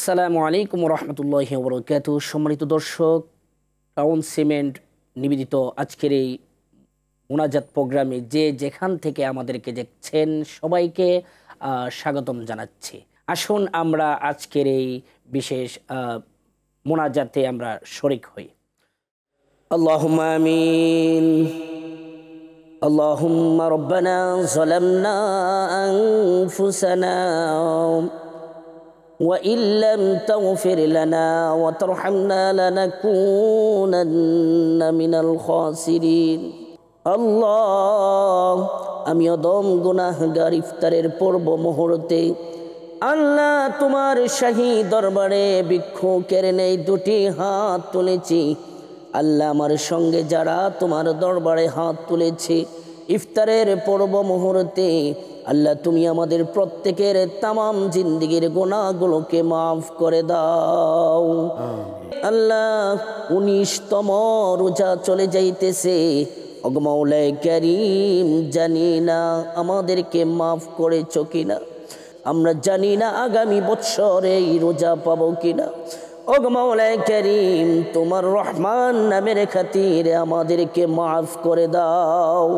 আসসালামু আলাইকুম রহমতুল্লাহি ওয়া বারাকাতুহু। সম্মানিত দর্শক, টাউন সিমেন্ট নিবেদিত আজকের এই মোনাজাত প্রোগ্রামে যে যেখান থেকে আমাদেরকে দেখছেন সবাইকে স্বাগতম জানাচ্ছি। আসুন আমরা আজকের এই বিশেষ মোনাজাতে আমরা শরীক হই। আল্লাহুম্মা আমিন। আল্লাহুম্মা রব্বানা যালামনা আনফুসানা وإن لم تغفر لنا وترحمنا لنكونن من الخاسرين আল্লাহ, আমি অদম গুনাহগার ইফতারের পূর্ব মুহূর্তে আল্লাহ তোমার শাহী দরবারে ভিক্ষুকের নেই দুটি হাত তুলেছি। আল্লাহ, আমার সঙ্গে যারা তোমার দরবারে হাত তুলেছে ইফতারের পূর্ব মুহূর্তে, আল্লাহ তুমি আমাদের প্রত্যেকের তামাম জিন্দেগির গুনাহগুলোকে মাফ করে দাও। আল্লাহ, 19তম রোজা চলে যাইতেছে। ওগো মাওলায়ে কারীম, জানি না আমাদেরকে মাফ করেছো কিনা, আমরা জানি না আগামী বছরে এই রোজা পাবো কিনা। ওগো মাওলায়ে কারীম, তোমার রহমান নামের খাতিরে আমাদেরকে মাফ করে দাও।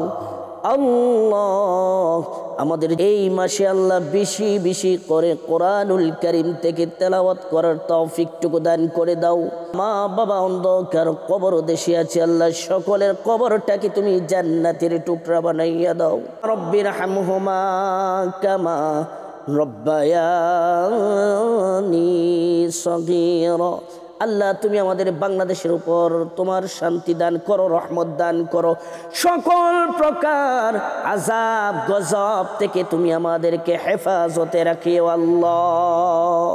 আল্লাহ, আমাদের এই মাসে আল্লাহ বেশি বেশি করে কোরআনুল কারীম থেকে তেলাওয়াত করার তৌফিকটুকু দান করে দাও। মা বাবা অন্ধকার কবর দেশে আছে, আল্লাহ সকলের কবরটাকে তুমি জান্নাতের টুকরা বানাইয়া দাও। রব্বির হামহুমা কামা রব্বায়ানি সগীরা। আল্লাহ, তুমি আমাদের বাংলাদেশের উপর তোমার শান্তি দান করো, রহমত দান করো। সকল প্রকার আযাব গজব থেকে তুমি আমাদেরকে হেফাজতে রাখিও আল্লাহ।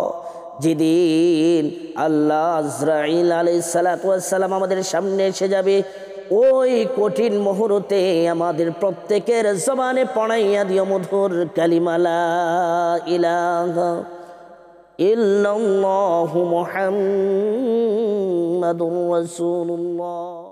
যেদিন আল্লাহ আজরাইল আলাইহিস সালাতু ওয়াস সালাম আমাদের সামনে এসে যাবে, ওই কঠিন মুহূর্তে আমাদের প্রত্যেকের জবানে পড়াইয়া দিও মধুর কালিমা লা ইলাহা ইল্লাল্লাহু মুহাম্মাদুর রাসূলুল্লাহ।